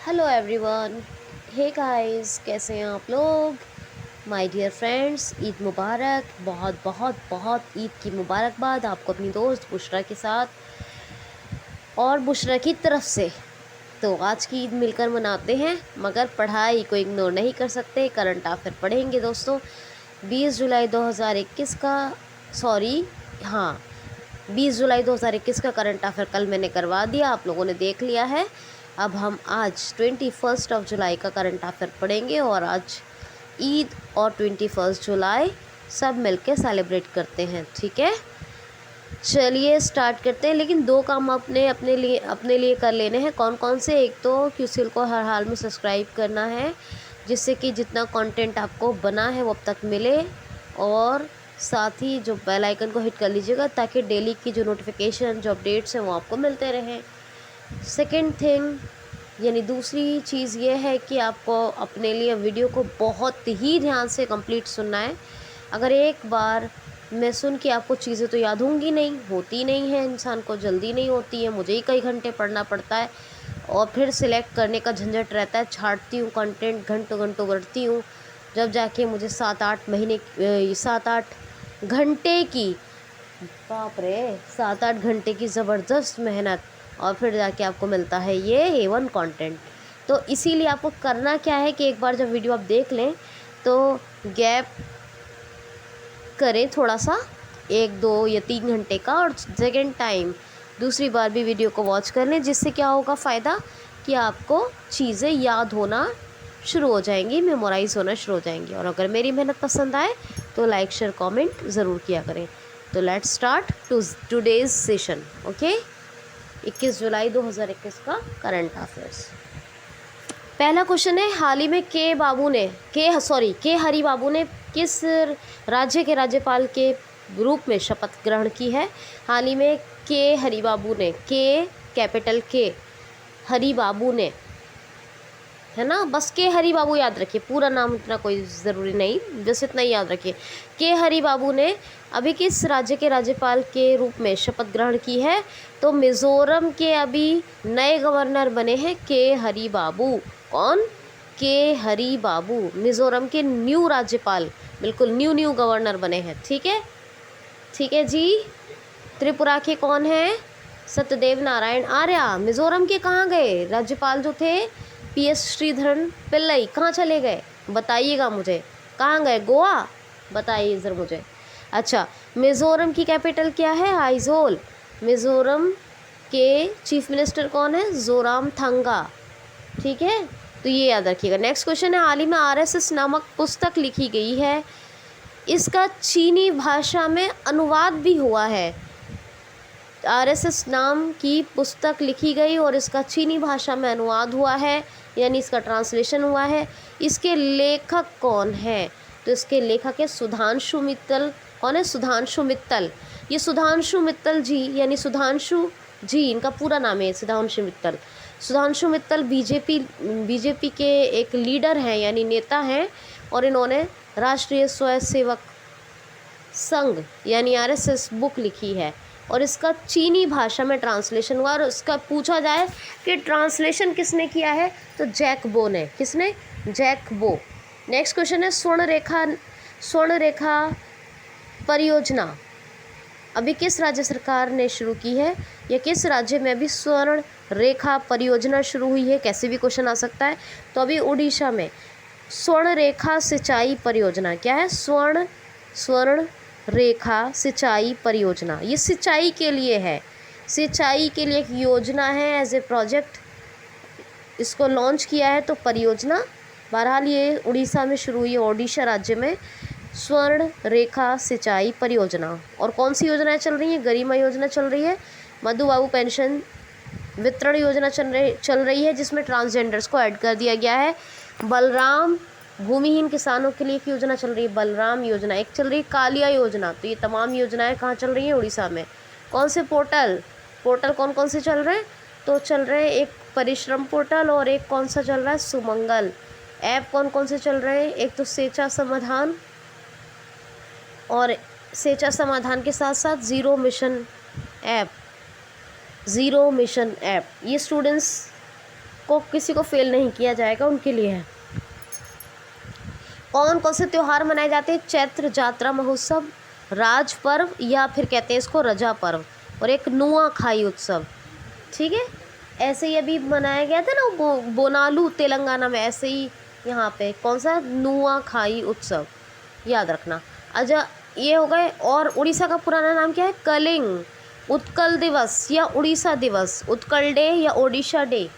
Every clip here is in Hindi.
Hello everyone. हे गाइस, कैसे हैं आप लोग? माय डियर फ्रेंड्स, ईद मुबारक। बहुत बहुत बहुत ईद की मुबारकबाद आपको अपनी दोस्त बुशरा के साथ और बुशरा की तरफ से। तो आज की ईद मिलकर मनाते हैं, मगर पढ़ाई को इग्नोर नहीं कर सकते। करंट अफेयर पढ़ेंगे दोस्तों। 20 जुलाई 2021 का सॉरी हाँ 20 जुलाई 2021 का करंट अफेयर कल मैंने करवा दिया, आप लोगों ने देख लिया है। अब हम आज 21 जुलाई का करंट अफेयर पढ़ेंगे और आज ईद और 21 जुलाई सब मिलके सेलिब्रेट करते हैं। ठीक है, चलिए स्टार्ट करते हैं। लेकिन दो काम अपने लिए कर लेने हैं। कौन कौन से? एक तो क्यूसीएल को हर हाल में सब्सक्राइब करना है, जिससे कि जितना कंटेंट आपको बना है वो अब तक मिले, और साथ ही जो बेल आइकन को हिट कर लीजिएगा ताकि डेली की जो नोटिफिकेशन, जो अपडेट्स हैं वो आपको मिलते रहें। सेकंड थिंग, यानी दूसरी चीज़ ये है कि आपको अपने लिए वीडियो को बहुत ही ध्यान से कंप्लीट सुनना है। अगर एक बार मैं सुन के आपको चीज़ें तो याद होंगी नहीं, होती नहीं है, इंसान को जल्दी नहीं होती है। मुझे ही कई घंटे पढ़ना पड़ता है और फिर सिलेक्ट करने का झंझट रहता है। छांटती हूँ कंटेंट, घंटों घंटों पढ़ती हूँ, जब जाके मुझे 7-8 घंटे की, बाप रे, 7-8 घंटे की ज़बरदस्त मेहनत, और फिर जाके आपको मिलता है ये A1 कंटेंट। तो इसीलिए आपको करना क्या है कि एक बार जब वीडियो आप देख लें तो गैप करें थोड़ा सा, 1-2 या 3 घंटे का, और सेकेंड टाइम दूसरी बार भी वीडियो को वॉच कर लें। जिससे क्या होगा फ़ायदा कि आपको चीज़ें याद होना शुरू हो जाएंगी, मेमोराइज़ होना शुरू हो जाएंगी। और अगर मेरी मेहनत पसंद आए तो लाइक शेयर कमेंट ज़रूर किया करें। तो let's start today's session. Okay, 21 जुलाई 2021 का करंट अफेयर्स। पहला क्वेश्चन है, हाल ही में के हरि बाबू ने किस राज्य के राज्यपाल के रूप में शपथ ग्रहण की है? हाल ही में के हरि बाबू ने, के कैपिटल के, हरि बाबू ने, है ना, बस के हरि बाबू याद रखिए, पूरा नाम इतना कोई ज़रूरी नहीं, बस इतना ही याद रखिए। के हरि बाबू ने अभी किस राज्य के राज्यपाल के रूप में शपथ ग्रहण की है? तो मिज़ोरम के अभी नए गवर्नर बने हैं के हरि बाबू। कौन? के हरि बाबू, मिज़ोरम के न्यू राज्यपाल, बिल्कुल न्यू गवर्नर बने हैं। ठीक है, ठीक है जी। त्रिपुरा के कौन हैं? सत्यदेव नारायण आर्य। मिज़ोरम के कहाँ गए राज्यपाल जो थे? PS श्रीधरन पिल्लई, कहाँ चले गए बताइएगा मुझे, कहाँ गए? गोवा? बताइए ज़रा मुझे। अच्छा, मिज़ोरम की कैपिटल क्या है? आइजोल। मिज़ोरम के चीफ मिनिस्टर कौन है? जोरामथंगा। ठीक है, तो ये याद रखिएगा। नेक्स्ट क्वेश्चन है, हाल ही में RSS नामक पुस्तक लिखी गई है, इसका चीनी भाषा में अनुवाद भी हुआ है। RSS नाम की पुस्तक लिखी गई और इसका चीनी भाषा में अनुवाद हुआ है, यानी इसका ट्रांसलेशन हुआ है। इसके लेखक कौन है? तो इसके लेखक है सुधांशु मित्तल। कौन है? सुधांशु मित्तल। ये सुधांशु मित्तल जी, यानी सुधांशु जी, इनका पूरा नाम है सुधांशु मित्तल। सुधांशु मित्तल बीजेपी के एक लीडर हैं, यानी नेता हैं, और इन्होंने राष्ट्रीय स्वयंसेवक संघ यानी RSS बुक लिखी है, और इसका चीनी भाषा में ट्रांसलेशन हुआ। और इसका पूछा जाए कि ट्रांसलेशन किसने किया है, तो जैक बो ने। किसने? जैक बो। नेक्स्ट क्वेश्चन है, स्वर्ण रेखा परियोजना अभी किस राज्य सरकार ने शुरू की है, या किस राज्य में अभी स्वर्ण रेखा परियोजना शुरू हुई है? कैसे भी क्वेश्चन आ सकता है। तो अभी उड़ीसा में स्वर्ण रेखा सिंचाई परियोजना। क्या है? स्वर्ण रेखा सिंचाई परियोजना, ये सिंचाई के लिए है, सिंचाई के लिए एक योजना है, एज ए प्रोजेक्ट इसको लॉन्च किया है। तो परियोजना बहरहाल ये उड़ीसा में शुरू हुई है, ओडिशा राज्य में स्वर्ण रेखा सिंचाई परियोजना। और कौन सी योजनाएं चल रही हैं? गरिमा योजना चल रही है, मधु बाबू पेंशन वितरण योजना चल रही है, जिसमें ट्रांसजेंडर्स को ऐड कर दिया गया है। बलराम भूमिहीन किसानों के लिए एक योजना चल रही है, बलराम योजना। एक चल रही है कालिया योजना। तो ये तमाम योजनाएं कहाँ चल रही हैं? उड़ीसा में। कौन से पोर्टल कौन कौन से चल रहे हैं? तो चल रहे हैं एक परिश्रम पोर्टल, और एक कौन सा चल रहा है? सुमंगल। ऐप कौन कौन से चल रहे हैं? एक तो सेचा समाधान, और सेचा समाधान के साथ साथ ज़ीरो मिशन ऐप। ये स्टूडेंट्स को किसी को फेल नहीं किया जाएगा, उनके लिए है। कौन कौन से त्यौहार मनाए जाते हैं? चैत्र जात्रा महोत्सव, राज पर्व या फिर कहते हैं इसको रजा पर्व, और एक नुआखाई उत्सव। ठीक है, ऐसे ही अभी मनाया गया था ना बोनालू तेलंगाना में, ऐसे ही यहाँ पे कौन सा नुआखाई उत्सव, याद रखना। अच्छा, ये हो गए। और उड़ीसा का पुराना नाम क्या है? कलिंग। उत्कल दिवस या उड़ीसा दिवस, उत्कल डे या ओडिशा डे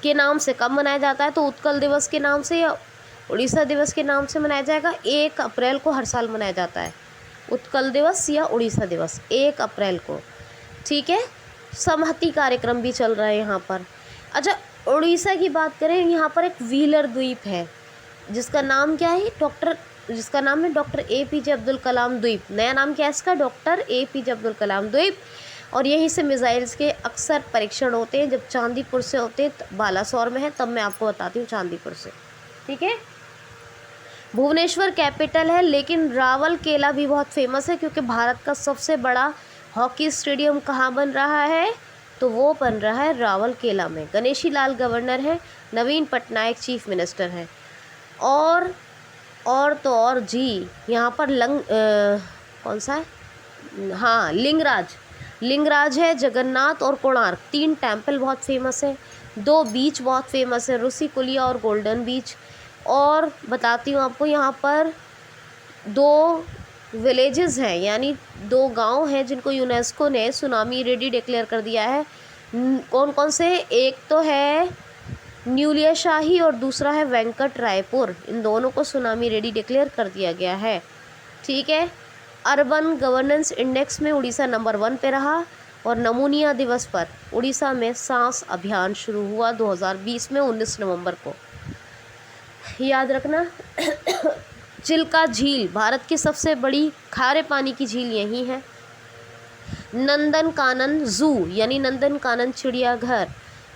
के नाम से कब मनाया जाता है? तो उत्कल दिवस के नाम से या उड़ीसा दिवस के नाम से मनाया जाएगा। 1 अप्रैल को हर साल मनाया जाता है उत्कल दिवस या उड़ीसा दिवस, 1 अप्रैल को। ठीक है, समहति कार्यक्रम भी चल रहा है यहाँ पर। अच्छा, उड़ीसा की बात करें, यहाँ पर एक व्हीलर द्वीप है जिसका नाम क्या है? जिसका नाम है डॉक्टर APJ अब्दुल कलाम द्वीप। नया नाम क्या है इसका? डॉक्टर APJ अब्दुल कलाम द्वीप। और यहीं से मिसाइल्स के अक्सर परीक्षण होते हैं। जब चांदीपुर से होते हैं, बालासोर में है, तब मैं आपको बताती हूँ चांदीपुर से। ठीक है, भुवनेश्वर कैपिटल है, लेकिन रावल केला भी बहुत फेमस है, क्योंकि भारत का सबसे बड़ा हॉकी स्टेडियम कहाँ बन रहा है? तो वो बन रहा है रावल केला में। गणेशी लाल गवर्नर है, नवीन पटनायक चीफ मिनिस्टर हैं। और जी, यहाँ पर कौन सा है? हाँ, लिंगराज है, जगन्नाथ और कोणार्क, 3 टेम्पल बहुत फेमस है। 2 बीच बहुत फेमस है, रुसिकुलिया और गोल्डन बीच। और बताती हूँ आपको, यहाँ पर 2 विलेजेस हैं, यानी 2 गांव हैं जिनको यूनेस्को ने सुनामी रेडी डिक्लेयर कर दिया है। कौन कौन से? एक तो है न्यूलिया शाही और दूसरा है वेंकट रायपुर। इन दोनों को सुनामी रेडी डिक्लेयर कर दिया गया है। ठीक है, अर्बन गवर्नेंस इंडेक्स में उड़ीसा नंबर 1 पे रहा। और नमूनिया दिवस पर उड़ीसा में सांस अभियान शुरू हुआ 2020 में 19 नवंबर को, याद रखना। चिल्का झील भारत की सबसे बड़ी खारे पानी की झील यही है। नंदन कानन जू यानी नंदन कानन चिड़ियाघर,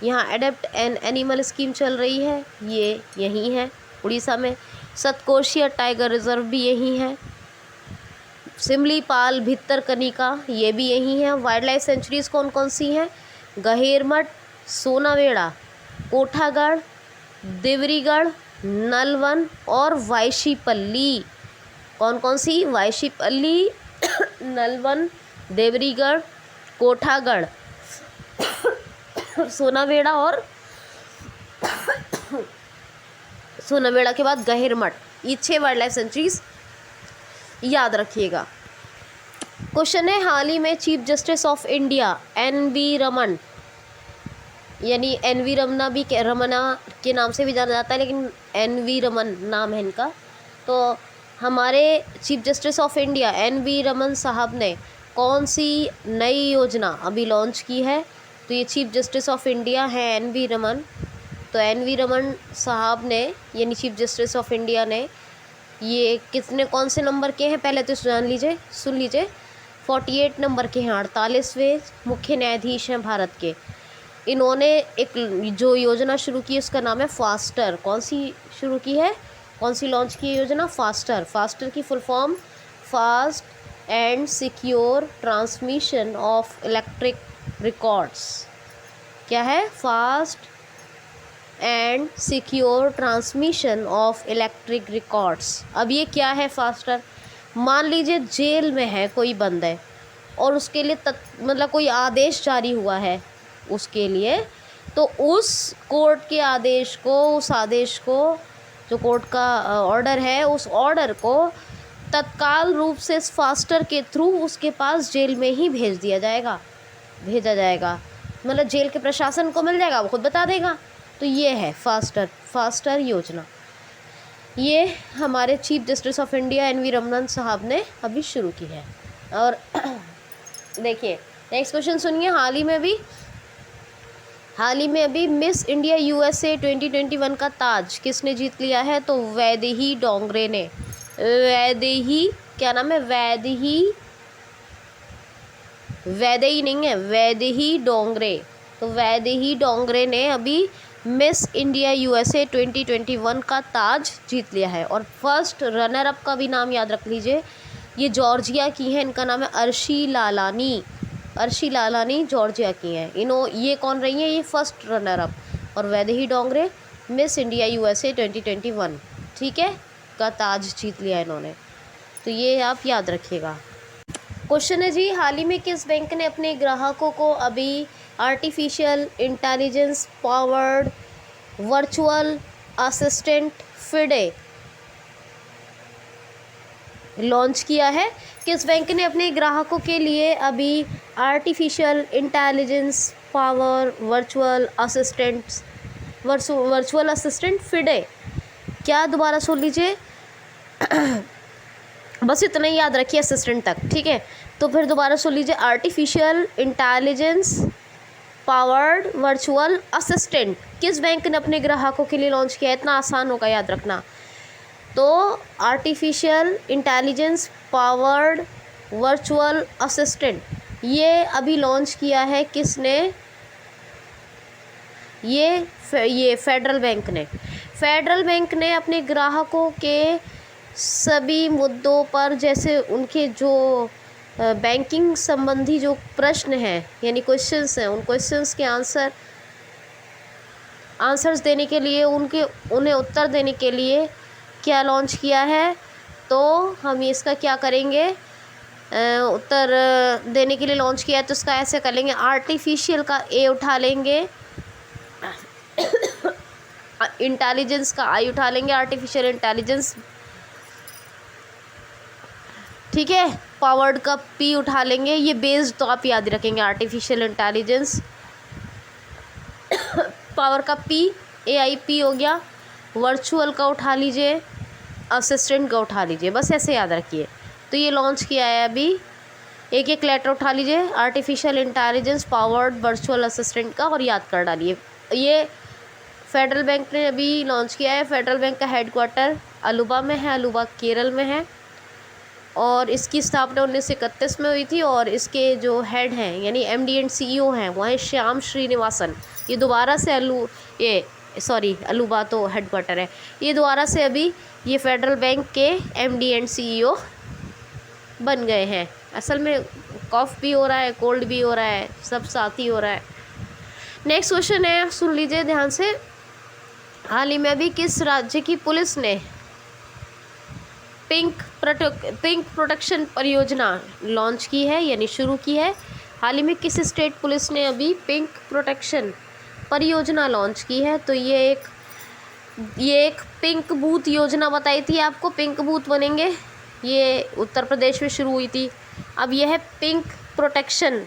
यहाँ एडेप्ट एन एनिमल स्कीम चल रही है, ये यहीं है उड़ीसा में। सतकोशिया टाइगर रिजर्व भी यहीं है। सिमलीपाल भितरकनिका, ये भी यहीं है। वाइल्ड लाइफ सेंचुरीज कौन कौन सी हैं? गहेरमठ, सोनावेड़ा, कोठागढ़, देवरीगढ़, नलवन और वाइशीपल्ली। कौन कौन सी? वाइशीपल्ली, नलवन, देवरीगढ़, कोठागढ़, सोनावेड़ा और सोनावेड़ा के बाद गहेरमठ। ये 6 वाइल्ड लाइफ सेंचुरीज याद रखिएगा। क्वेश्चन है, हाल ही में chief justice of India NV Raman, यानी NV रमना के नाम से भी जाना जाता है, लेकिन NV रमन नाम है इनका। तो हमारे chief justice of India NV Raman साहब ने कौन सी नई योजना अभी लॉन्च की है? तो ये चीफ जस्टिस ऑफ इंडिया है NV रमन। तो NV रमन साहब ने, यानी चीफ जस्टिस ऑफ इंडिया ने, ये कितने कौन से नंबर के हैं पहले तो सुन लीजिए। 48 नंबर के हैं, 48वें मुख्य न्यायाधीश हैं भारत के। इन्होंने एक जो योजना शुरू की उसका नाम है फास्टर। कौन सी शुरू की है? कौन सी लॉन्च की है योजना? फास्टर। फास्टर की full form fast and secure transmission of electric records. क्या है? Fast and secure transmission of electric records. अब ये क्या है फास्टर? मान लीजिए जेल में है, कोई बंद है और उसके लिए मतलब कोई आदेश जारी हुआ है उसके लिए, तो उस कोर्ट के आदेश को जो कोर्ट का ऑर्डर है, उस ऑर्डर को तत्काल रूप से इस फास्टर के थ्रू उसके पास जेल में ही भेजा जाएगा। मतलब जेल के प्रशासन को मिल जाएगा, वो खुद बता देगा। तो ये है फास्टर योजना। ये हमारे chief justice of India NV Raman साहब ने अभी शुरू की है। और देखिए नेक्स्ट क्वेश्चन सुनिए। हाल ही में अभी मिस इंडिया USA 2021 का ताज किसने जीत लिया है? तो वैदेही डोंगरे ने। क्या नाम है? वैदेही नहीं है, वैदेही डोंगरे। तो वैदेही डोंगरे ने अभी मिस इंडिया USA 2021 का ताज जीत लिया है। और फर्स्ट रनर अप का भी नाम याद रख लीजिए, ये जॉर्जिया की है, इनका नाम है अर्शी लालानी। अर्शी लालानी जॉर्जिया की हैं। ये कौन रही हैं? ये फर्स्ट रनर अप। और Vaidehi Dongre Miss India USA 2021, ठीक है, का ताज जीत लिया इन्होंने। तो ये आप याद रखिएगा। क्वेश्चन है जी, हाल ही में किस बैंक ने अपने ग्राहकों को अभी artificial intelligence powered virtual assistant FIDE launch किया है? किस बैंक ने अपने ग्राहकों के लिए अभी artificial intelligence power virtual assistant FIDE, क्या, दोबारा सुन लीजिए बस इतना ही याद रखिए असिस्टेंट तक, ठीक है। तो फिर दोबारा सुन लीजिए, artificial intelligence powered virtual assistant किस बैंक ने अपने ग्राहकों के लिए लॉन्च किया है? इतना आसान होगा याद रखना। तो artificial intelligence powered virtual assistant ये अभी लॉन्च किया है किसने? ये फेडरल बैंक ने। फेडरल बैंक ने अपने ग्राहकों के सभी मुद्दों पर, जैसे उनके जो बैंकिंग संबंधी जो प्रश्न हैं यानी क्वेश्चंस हैं, उन क्वेश्चंस के आंसर्स देने के लिए, उन्हें उत्तर देने के लिए क्या लॉन्च किया है? तो हम इसका क्या करेंगे, उत्तर देने के लिए लॉन्च किया है तो इसका ऐसे कर लेंगे, आर्टिफिशियल का ए उठा लेंगे, इंटेलिजेंस का आई उठा लेंगे, आर्टिफिशियल इंटेलिजेंस, ठीक है, पावर्ड का पी उठा लेंगे। ये बेस्ड तो आप याद रखेंगे, आर्टिफिशियल इंटेलिजेंस पावर का पी, AIP हो गया, वर्चुअल का उठा लीजिए, असिस्टेंट का उठा लीजिए, बस ऐसे याद रखिए। तो ये लॉन्च किया है अभी, एक एक लेटर उठा लीजिए, artificial intelligence powered virtual assistant का, और याद कर डालिए। ये फेडरल बैंक ने अभी लॉन्च किया है। फेडरल बैंक का हेडक्वार्टर अलुवा में है, अलुवा केरल में है, और इसकी स्थापना 1931 में हुई थी। और इसके जो हेड हैं यानी MD एंड CEO हैं वो हैं श्याम श्रीनिवासन। ये दोबारा से अलुवा तो हेडक्वार्टर है, ये दोबारा से अभी ये फेडरल बैंक के MD एंड CEO बन गए हैं। असल में कॉफ भी हो रहा है, कोल्ड भी हो रहा है, सब साथ ही हो रहा है। नेक्स्ट क्वेश्चन है, सुन लीजिए ध्यान से, हाल ही में अभी किस राज्य की पुलिस ने पिंक प्रोटेक्शन परियोजना लॉन्च की है यानी शुरू की है? हाल ही में किस स्टेट पुलिस ने अभी पिंक प्रोटेक्शन परियोजना लॉन्च की है? तो ये एक पिंक बूथ योजना बताई थी आपको, पिंक बूथ बनेंगे, ये उत्तर प्रदेश में शुरू हुई थी। अब यह है पिंक प्रोटेक्शन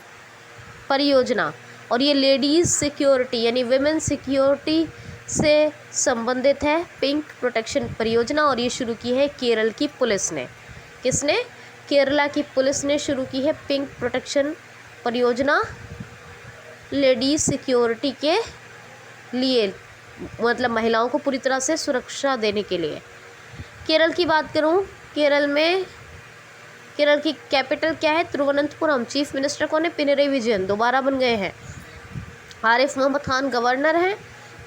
परियोजना, और ये लेडीज़ सिक्योरिटी यानी विमेन सिक्योरिटी से संबंधित है पिंक प्रोटेक्शन परियोजना, और ये शुरू की है केरल की पुलिस ने। किसने? केरला की पुलिस ने शुरू की है पिंक प्रोटेक्शन परियोजना लेडीज सिक्योरिटी के लिए, मतलब महिलाओं को पूरी तरह से सुरक्षा देने के लिए। केरल की बात करूं, केरल की कैपिटल क्या है? तिरुवनंतपुरम। चीफ मिनिस्टर कौन है? पिनरई विजयन, दोबारा बन गए हैं। आरिफ मोहम्मद खान गवर्नर हैं,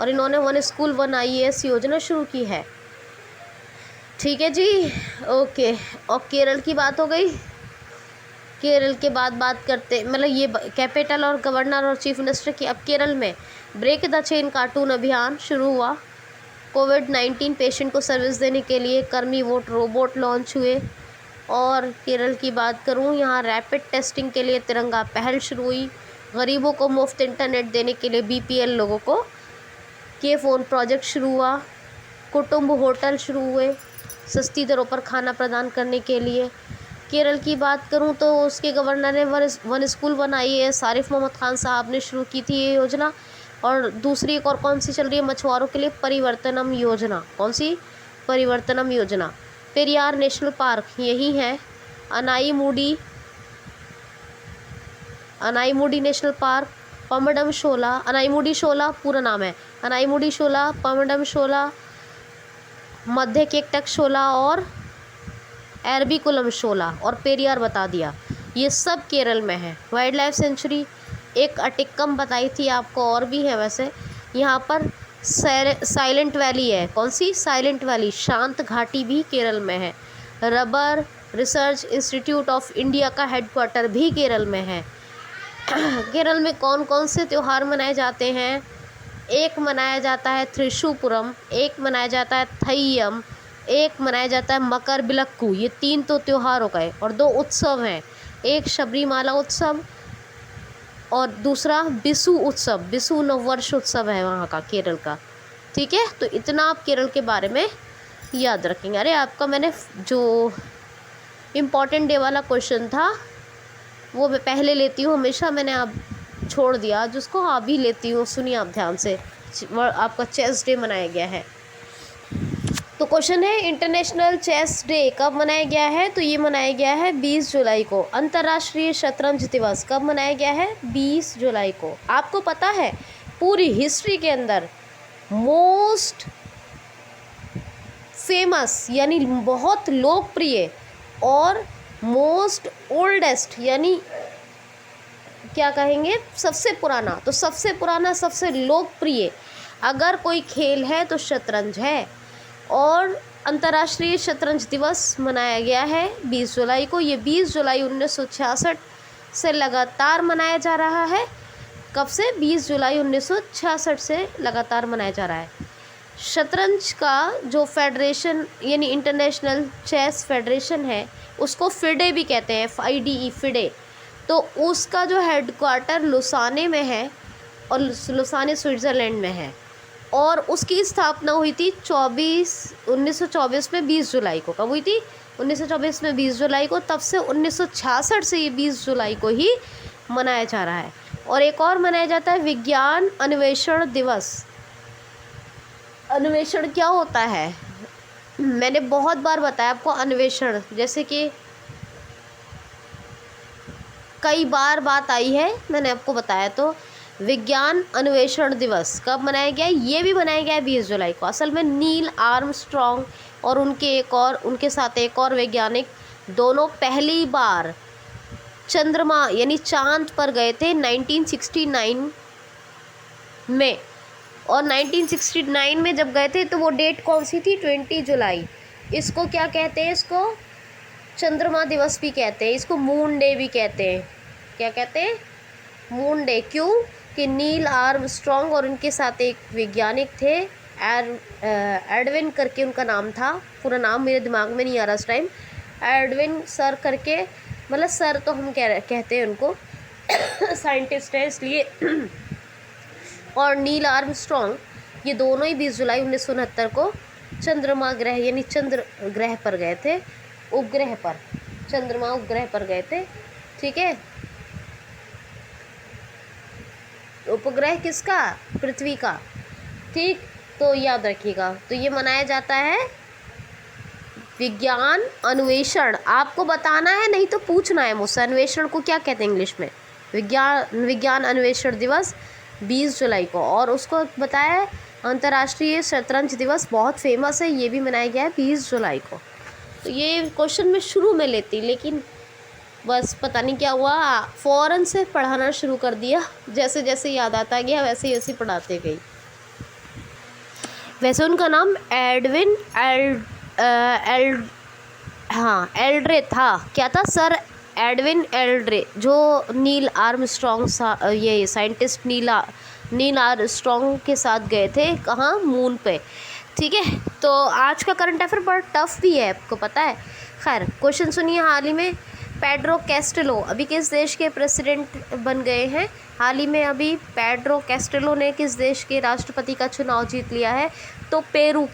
और इन्होंने 1 स्कूल 1 IAS योजना शुरू की है। ठीक है जी, ओके। और केरल की बात हो गई। केरल के बाद बात करते, मतलब ये कैपिटल और गवर्नर और चीफ मिनिस्टर की। अब केरल में ब्रेक द चेन कार्टून अभियान शुरू हुआ। कोविड-19 पेशेंट को सर्विस देने के लिए कर्मी वोट रोबोट लॉन्च हुए। और केरल की बात करूं, यहाँ रैपिड टेस्टिंग के लिए तिरंगा पहल शुरू हुई। गरीबों को मुफ्त इंटरनेट देने के लिए BPL लोगों को के फ़ोन प्रोजेक्ट शुरू हुआ। कुटुंब होटल शुरू हुए सस्ती दरों पर खाना प्रदान करने के लिए। केरल की बात करूं तो उसके गवर्नर ने 1 स्कूल 1 IAS आरिफ मोहम्मद खान साहब ने शुरू की थी ये योजना। और दूसरी एक और कौन सी चल रही है मछुआरों के लिए? परिवर्तनम योजना। कौन सी? परिवर्तनम योजना। पेरियार नेशनल पार्क यही है। अनाईमुडी नेशनल पार्क, पमडम शोला, अनाईमुडी शोला पूरा नाम है, अनाईमुडी शोला, पमडम शोला, मध्य केकटक शोला और एरबीकुलम शोला, और पेरियार बता दिया। ये सब केरल में है। वाइल्ड लाइफ सेंचुरी एक अटिक्कम बताई थी आपको, और भी है वैसे। यहाँ पर साइलेंट वैली है। कौन सी? साइलेंट वैली, शांत घाटी भी केरल में है। Rubber research institute of India का हेडक्वार्टर भी केरल में है। केरल में कौन कौन से त्यौहार मनाए जाते हैं? एक मनाया जाता है त्रिशूपुरम, एक मनाया जाता है थैयम, एक मनाया जाता है मकर बिलक्कू। ये 3 तो त्यौहार हो गए और 2 उत्सव हैं, एक शबरीमाला उत्सव और दूसरा बिसु उत्सव। बिसु नववर्ष उत्सव है वहाँ का, केरल का। ठीक है, तो इतना आप केरल के बारे में याद रखेंगे। अरे आपका मैंने जो इम्पॉर्टेंट डे वाला क्वेश्चन था वो मैं पहले लेती हूँ हमेशा, मैंने आप छोड़ दिया, जिसको अभी लेती हूँ। सुनिए आप ध्यान से, आपका चेस डे मनाया गया है। तो क्वेश्चन है इंटरनेशनल चेस डे कब मनाया गया है? तो ये मनाया गया है 20 जुलाई को। अंतर्राष्ट्रीय शतरंज दिवस कब मनाया गया है? 20 जुलाई को। आपको पता है पूरी हिस्ट्री के अंदर मोस्ट फेमस यानी बहुत लोकप्रिय और मोस्ट ओल्डेस्ट यानी क्या कहेंगे, सबसे पुराना, तो सबसे पुराना सबसे लोकप्रिय अगर कोई खेल है तो शतरंज है। और अंतर्राष्ट्रीय शतरंज दिवस मनाया गया है 20 जुलाई को। ये 20 जुलाई 1966 से लगातार मनाया जा रहा है। कब से? 20 जुलाई 1966 से लगातार मनाया जा रहा है। शतरंज का जो फेडरेशन यानी इंटरनेशनल चेस फेडरेशन है उसको फिडे भी कहते हैं, FIDE फिडे। तो उसका जो हेडक्वार्टर लुसाने में है और लुसाने स्विट्ज़रलैंड में है और उसकी स्थापना हुई थी 1924 में 20 जुलाई को। कब हुई थी? 1924 में 20 जुलाई को। तब से 1966 से ये 20 जुलाई को ही मनाया जा रहा है। और एक और मनाया जाता है विज्ञान अन्वेषण दिवस। अन्वेषण क्या होता है? मैंने बहुत बार बताया आपको अन्वेषण, जैसे कि कई बार बात आई है, मैंने आपको बताया। तो विज्ञान अन्वेषण दिवस कब मनाया गया? ये भी मनाया गया है 20 जुलाई को। असल में नील आर्मस्ट्रॉन्ग और उनके साथ एक और वैज्ञानिक दोनों पहली बार चंद्रमा यानी चांद पर गए थे 1969 में। और 1969 में जब गए थे तो वो डेट कौन सी थी? 20 जुलाई। इसको क्या कहते हैं? इसको चंद्रमा दिवस भी कहते हैं, इसको मून डे भी कहते हैं। क्या कहते हैं? Moon day. क्यों? कि नील आर्मस्ट्रॉन्ग और उनके साथ एक वैज्ञानिक थे, एडविन करके उनका नाम था, पूरा नाम मेरे दिमाग में नहीं आ रहा इस टाइम, एडविन सर करके, मतलब सर तो हम कहते हैं उनको साइंटिस्ट है इसलिए और नील आर्मस्ट्रॉन्ग, ये दोनों ही 20 जुलाई 1969 को चंद्रमा ग्रह यानी चंद्र ग्रह पर गए थे, उपग्रह पर, चंद्रमा उपग्रह पर गए थे। ठीक है, उपग्रह किसका? पृथ्वी का। ठीक, तो याद रखिएगा। तो ये मनाया जाता है विज्ञान अन्वेषण। आपको बताना है, नहीं तो पूछना है मुझसे, अन्वेषण को क्या कहते हैं इंग्लिश में? विज्ञान अन्वेषण दिवस 20 जुलाई को। और उसको बताया अंतर्राष्ट्रीय शतरंज दिवस, बहुत फेमस है, ये भी मनाया गया है 20 जुलाई को। तो ये क्वेश्चन मैं शुरू में लेती, लेकिन बस पता नहीं क्या हुआ, फ़ौरन से पढ़ाना शुरू कर दिया। जैसे जैसे याद आता गया वैसे वैसे पढ़ाते गई। वैसे उनका नाम एडविन एल्ड्रे था। क्या था? सर एडविन एल्ड्रे, जो नील आर्मस्ट्रॉन्ग ये साइंटिस्ट नील आर्मस्ट्रॉन्ग के साथ गए थे कहाँ? मून पे। ठीक है, तो आज का करंट अफेयर बड़ा टफ भी है, आपको पता है। खैर, क्वेश्चन सुनिए। हाल ही में पेड्रो कैस्टेलो अभी किस देश के प्रेसिडेंट बन गए हैं? हाल ही में अभी पेड्रो कैस्टेलो ने किस देश के राष्ट्रपति का चुनाव जीत लिया है? तो पेरू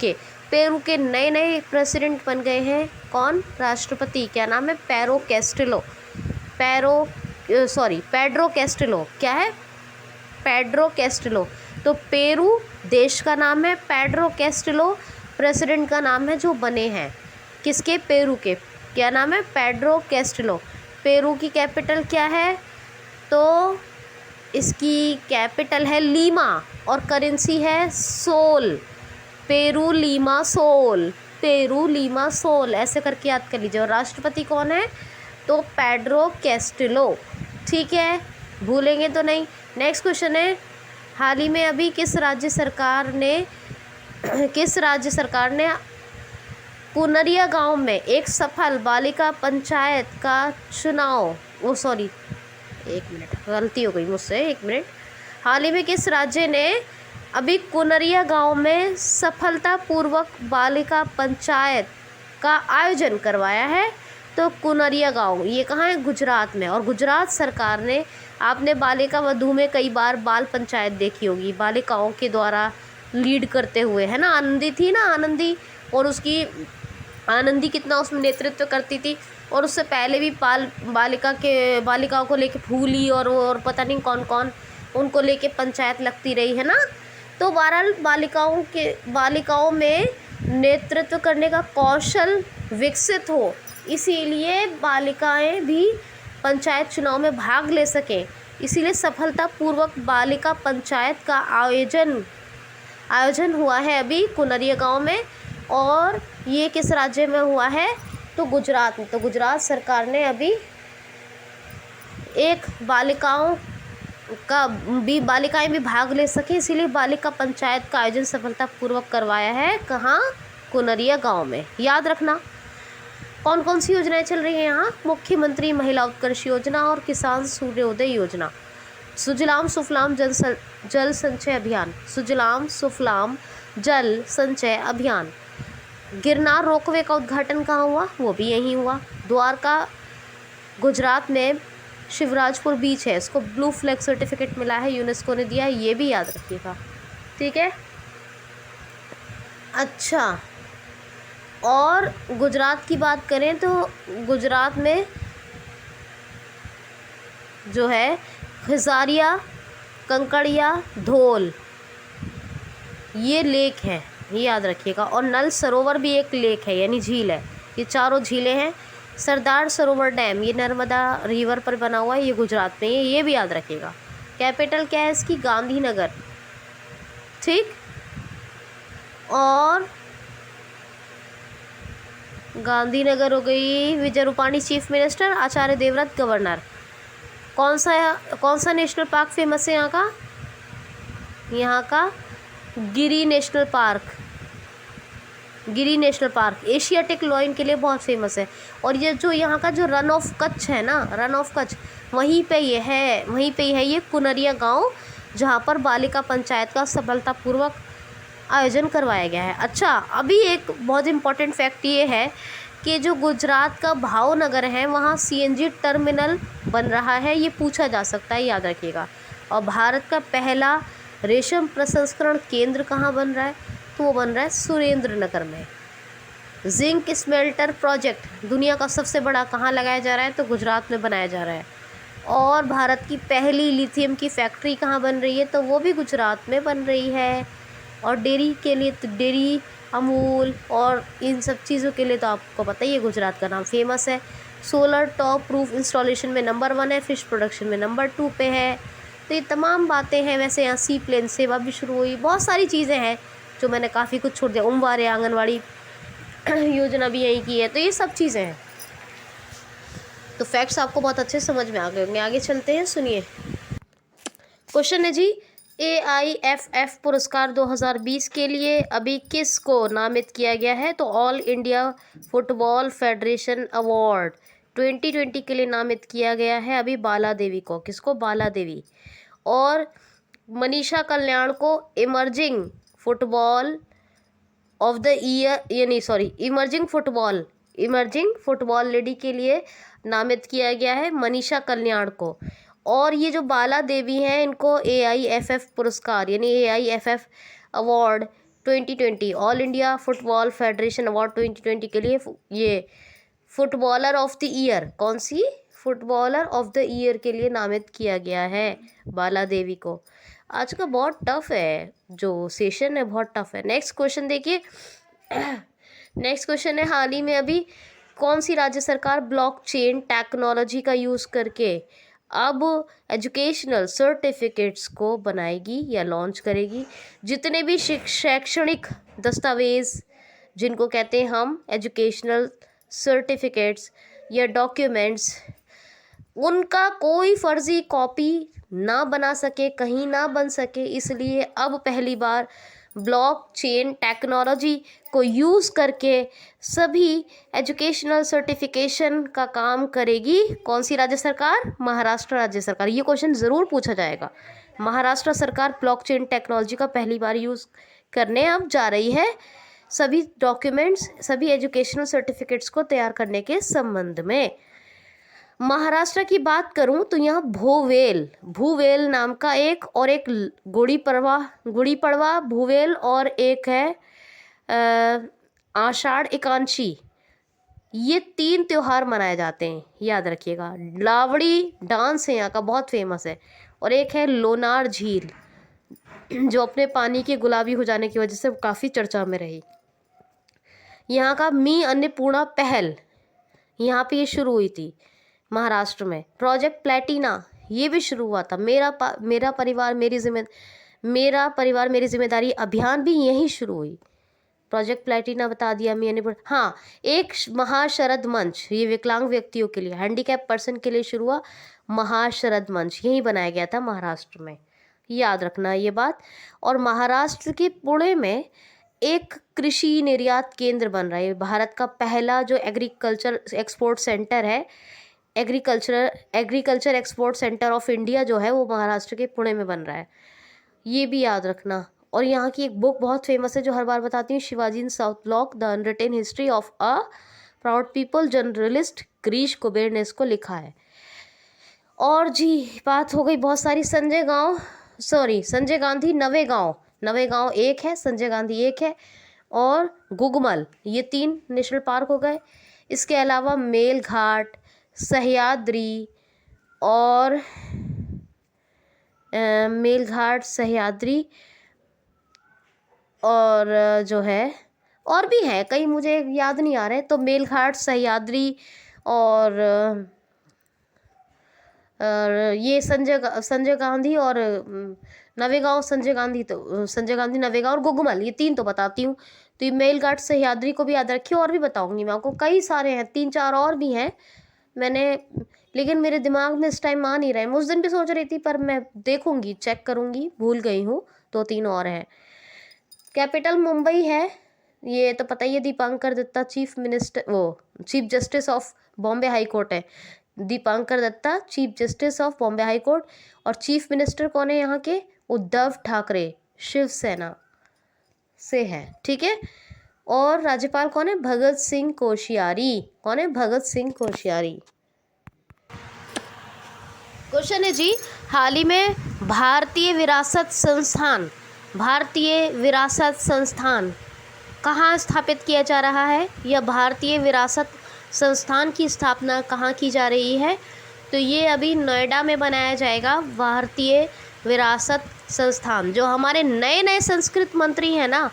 के नए प्रेसिडेंट बन गए हैं। कौन? राष्ट्रपति। क्या नाम है? Pedro Castello. क्या है? Pedro Castello. तो पेरू देश का नाम है, पेड्रो कैस्टेलो प्रेसिडेंट का नाम है जो बने हैं। किसके? पेरू के। क्या नाम है? Pedro Castello. पेरू की कैपिटल क्या है? तो इसकी कैपिटल है लीमा और करेंसी है सोल। पेरू लीमा सोल, ऐसे करके याद कर लीजिए। और राष्ट्रपति कौन है? तो पेड्रो कैस्टेलो। ठीक है, भूलेंगे तो नहीं। नेक्स्ट क्वेश्चन है, हाल ही में अभी किस राज्य सरकार ने पुनरिया गांव में एक सफल बालिका पंचायत का एक मिनट, गलती हो गई मुझसे, एक मिनट। हाल ही में किस राज्य ने अभी कुनरिया गांव में सफलतापूर्वक बालिका पंचायत का आयोजन करवाया है? तो कुनरिया गांव ये कहाँ है? गुजरात में। और गुजरात सरकार ने, आपने बालिका वधू में कई बार बाल पंचायत देखी होगी, बालिकाओं के द्वारा लीड करते हुए, है ना? आनंदी थी ना, आनंदी, और उसकी आनंदी कितना उसमें नेतृत्व करती थी। और उससे पहले भी बालिकाओं को लेके फूली और पता नहीं कौन कौन उनको लेके पंचायत लगती रही, है ना? तो बहरहाल बालिकाओं में नेतृत्व करने का कौशल विकसित हो, इसीलिए बालिकाएं भी पंचायत चुनाव में भाग ले सकें, इसीलिए सफलतापूर्वक बालिका पंचायत का आयोजन हुआ है अभी कुनरिया गांव में। और ये किस राज्य में हुआ है? तो गुजरात में। तो गुजरात सरकार ने अभी एक बालिकाएं भी भाग ले सके, इसीलिए बालिका पंचायत का आयोजन सफलतापूर्वक करवाया है। कहाँ? कुनरिया गांव में। याद रखना। कौन कौन सी योजनाएं चल रही हैं यहाँ? मुख्यमंत्री महिला उत्कर्ष योजना और किसान सूर्योदय योजना, सुजलाम सुफलाम जल संचय अभियान, सुजलाम सुफलाम जल संचय अभियान। गिरनार रोपवे का उद्घाटन कहाँ हुआ? वो भी यहीं हुआ, द्वारका गुजरात में। शिवराजपुर बीच है, इसको ब्लू फ्लैग सर्टिफिकेट मिला है, यूनेस्को ने दिया है, ये भी याद रखिएगा, ठीक है? अच्छा, और गुजरात की बात करें तो गुजरात में जो है खिजारिया, कंकड़िया, धोल, ये लेक है, ये याद रखिएगा। और नल सरोवर भी एक लेक है, यानी झील है। ये चारों झीलें हैं। सरदार सरोवर डैम, ये नर्मदा रिवर पर बना हुआ है, ये गुजरात में है, ये भी याद रखिएगा। कैपिटल क्या है इसकी? गांधीनगर, ठीक? और गांधीनगर हो गई। Vijay Rupani chief minister, Acharya Devvrat governor. कौन सा नेशनल पार्क फेमस है यहाँ का? यहाँ का गिरी नेशनल पार्क एशियाटिक लॉयन के लिए बहुत फेमस है। और ये जो यहाँ का जो रन ऑफ कच्छ है ना, रन ऑफ कच्छ, वहीं पे ही है ये कुनरिया गांव, जहाँ पर बालिका पंचायत का सफलतापूर्वक आयोजन करवाया गया है। अच्छा, अभी एक बहुत इम्पॉर्टेंट फैक्ट ये है कि जो गुजरात का भावनगर है, वहाँ CNG टर्मिनल बन रहा है, ये पूछा जा सकता है, याद रखिएगा। और भारत का पहला रेशम प्रसंस्करण केंद्र कहाँ बन रहा है? तो वो बन रहा है सुरेंद्र नगर में। जिंक स्मेल्टर प्रोजेक्ट दुनिया का सबसे बड़ा कहाँ लगाया जा रहा है? तो गुजरात में बनाया जा रहा है। और भारत की पहली लिथियम की फैक्ट्री कहाँ बन रही है? तो वो भी गुजरात में बन रही है। और डेयरी के लिए तो डेयरी, अमूल और इन सब चीज़ों के लिए तो आपको पता ही है, गुजरात का नाम फेमस है। सोलर टॉप रूफ इंस्टॉलेशन में नंबर 1 है, फिश प्रोडक्शन में नंबर 2 पे है। तो ये तमाम बातें हैं। वैसे यहाँ सी प्लेन सेवा भी शुरू हुई, बहुत सारी चीज़ें हैं जो मैंने काफ़ी कुछ छोड़ दिया। उमवारे आंगनवाड़ी योजना भी यहीं की है। तो ये सब चीज़ें हैं। तो फैक्ट्स आपको बहुत अच्छे समझ में आ गए होंगे। आगे चलते हैं, सुनिए। क्वेश्चन है जी, AIFF पुरस्कार 2020 के लिए अभी किसको नामित किया गया है? तो all India football federation award 2020 के लिए नामित किया गया है अभी बाला देवी को। किसको? बाला देवी। और मनीषा कल्याण को emerging football of the year, यानी इमर्जिंग फुटबॉल लेडी के लिए नामित किया गया है, मनीषा कल्याण को। और ये जो बाला देवी हैं, इनको AIFF पुरस्कार यानी AIFF award 2020, all India football federation award 2020 के लिए ये फुटबॉलर ऑफ द ईयर, कौन सी? फुटबॉलर ऑफ द ईयर के लिए नामित किया गया है बाला देवी को। आज का बहुत टफ है, जो सेशन है बहुत टफ है। नेक्स्ट क्वेश्चन देखिए। नेक्स्ट क्वेश्चन है, हाल ही में अभी कौन सी राज्य सरकार ब्लॉकचेन टेक्नोलॉजी का यूज़ करके अब एजुकेशनल सर्टिफिकेट्स को बनाएगी या लॉन्च करेगी? जितने भी शैक्षणिक दस्तावेज़, जिनको कहते हैं हम एजुकेशनल सर्टिफिकेट्स या डॉक्यूमेंट्स, उनका कोई फर्जी कॉपी ना बना सके, कहीं ना बन सके, इसलिए अब पहली बार ब्लॉकचेन टेक्नोलॉजी को यूज़ करके सभी एजुकेशनल सर्टिफिकेशन का काम करेगी कौन सी राज्य सरकार? महाराष्ट्र राज्य सरकार। ये क्वेश्चन ज़रूर पूछा जाएगा। महाराष्ट्र सरकार ब्लॉकचेन टेक्नोलॉजी का पहली बार यूज़ करने अब जा रही है सभी डॉक्यूमेंट्स, सभी एजुकेशनल सर्टिफिकेट्स को तैयार करने के संबंध में। महाराष्ट्र की बात करूं तो यहाँ भूवेल नाम का एक गुड़ी पड़वा भूवेल और एक है आषाढ़ एकादशी, ये 3 त्योहार मनाए जाते हैं, याद रखिएगा। लावड़ी डांस है यहाँ का, बहुत फेमस है। और एक है लोनार झील, जो अपने पानी के गुलाबी हो जाने की वजह से काफ़ी चर्चा में रही। यहाँ का मी अन्नपूर्णा पहल, यहाँ पे ये शुरू हुई थी महाराष्ट्र में। प्रोजेक्ट प्लेटिना, ये भी शुरू हुआ था। मेरा परिवार मेरी जिम्मेदारी अभियान भी यहीं शुरू हुई। प्रोजेक्ट प्लेटिना बता दिया। हाँ, एक महाशरद मंच, ये विकलांग व्यक्तियों के लिए, हैंडीकैप पर्सन के लिए शुरू हुआ महाशरद मंच, यहीं बनाया गया था महाराष्ट्र में, याद रखना ये बात। और महाराष्ट्र के पुणे में एक कृषि निर्यात केंद्र बन रहा है। भारत का पहला जो एग्रीकल्चर एक्सपोर्ट सेंटर है, agriculture export centre of India जो है, वो महाराष्ट्र के पुणे में बन रहा है, ये भी याद रखना। और यहाँ की एक बुक बहुत फेमस है जो हर बार बताती हूँ, Shivaji in South Block the unwritten history of a proud people, journalist Girish Kuber ने इसको लिखा है। और जी बात हो गई बहुत सारी। संजय गांधी नवे गांव एक है, संजय गांधी एक है, और गुगमल, ये 3 नेशनल पार्क हो गए। इसके अलावा मेलघाट, सह्याद्री और जो है और भी है कई, मुझे याद नहीं आ रहे। तो मेलघाट, सह्याद्री और ये संजय गांधी और नवेगांव, संजय गांधी नवेगांव और गुगमल, ये 3 तो बताती हूँ। तो ये मेलघाट, सह्याद्री को भी याद रखिए, और भी बताऊंगी मैं आपको, कई सारे हैं, 3-4 और भी हैं लेकिन मेरे दिमाग में इस टाइम आ नहीं रहे। मैं उस दिन भी सोच रही थी, पर मैं देखूंगी, चेक करूंगी, भूल गई हूँ। 2-3 और हैं। कैपिटल मुंबई है, ये तो पता ही है। Dipankar Datta chief justice of Bombay high court है। Dipankar Datta chief justice of Bombay high court. और चीफ मिनिस्टर कौन है यहाँ के? उद्धव ठाकरे, शिवसेना से है, ठीक है। और राज्यपाल कौन है? भगत सिंह कोश्यारी। कौन है? भगत सिंह कोश्यारी। क्वेश्चन है जी, हाल ही में भारतीय विरासत संस्थान कहाँ स्थापित किया जा रहा है? या भारतीय विरासत संस्थान की स्थापना कहाँ की जा रही है? तो ये अभी नोएडा में बनाया जाएगा, भारतीय विरासत संस्थान। जो हमारे नए संस्कृत मंत्री हैं ना,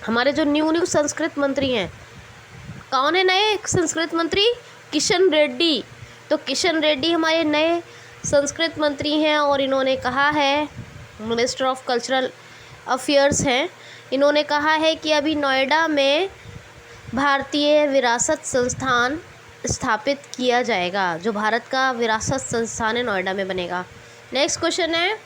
हमारे जो न्यू संस्कृत मंत्री हैं, कौन है नए संस्कृत मंत्री? किशन रेड्डी। तो किशन रेड्डी हमारे नए संस्कृत मंत्री हैं, और इन्होंने कहा है, मिनिस्टर ऑफ कल्चरल अफेयर्स हैं, इन्होंने कहा है कि अभी नोएडा में भारतीय विरासत संस्थान स्थापित किया जाएगा। जो भारत का विरासत संस्थान है, नोएडा में बनेगा। नेक्स्ट क्वेश्चन है,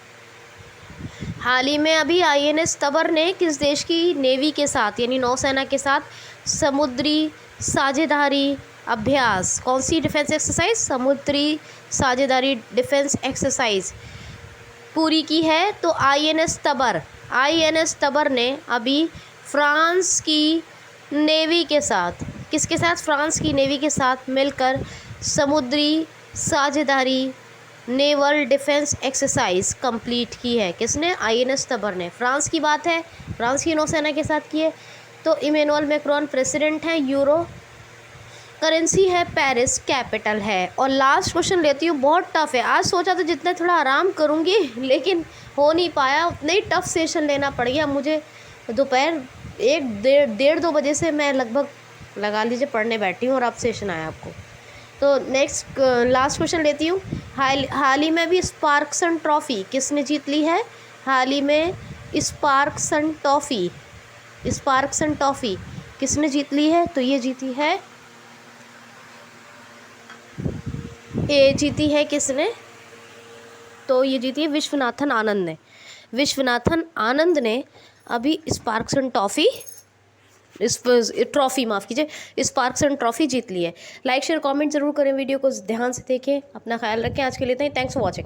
हाल ही में अभी INS तबर ने किस देश की नेवी के साथ, यानी नौसेना के साथ समुद्री साझेदारी अभ्यास, कौन सी डिफेंस एक्सरसाइज? समुद्री साझेदारी डिफेंस एक्सरसाइज पूरी की है। तो INS तबर ने अभी फ्रांस की नेवी के साथ, किसके साथ? फ्रांस की नेवी के साथ मिलकर समुद्री साझेदारी नेवल डिफेंस एक्सरसाइज कंप्लीट की है। किसने? INS तबर ने। फ्रांस की बात है, फ्रांस की नौसेना के साथ की है। तो इमैनुअल मैक्रोन प्रेसिडेंट हैं, यूरो करेंसी है, पेरिस कैपिटल है। और लास्ट क्वेश्चन लेती हूँ, बहुत टफ है। आज सोचा था जितना थोड़ा आराम करूँगी, लेकिन हो नहीं पाया, उतना ही टफ सेशन लेना पड़ गया मुझे। दोपहर 1-1:30-2 बजे से मैं लगभग लगा लीजिए पढ़ने बैठी हूँ, और अब सेशन आया आपको। तो नेक्स्ट लास्ट क्वेश्चन लेती हूँ। हाल ही में भी स्पार्क्सन ट्रॉफ़ी किसने जीत ली है? हाल ही में स्पार्क्सन ट्रॉफ़ी किसने जीत ली है? तो ये जीती है किसने? तो ये जीती है विश्वनाथन आनंद ने। विश्वनाथन आनंद ने अभी स्पार्क्सन ट्रॉफ़ी माफ़ कीजिए स्पार्क्सन ट्रॉफ़ी जीत ली है। लाइक शेयर कमेंट ज़रूर करें, वीडियो को ध्यान से देखें, अपना ख्याल रखें। आज के लिए इतना ही। Thanks for watching.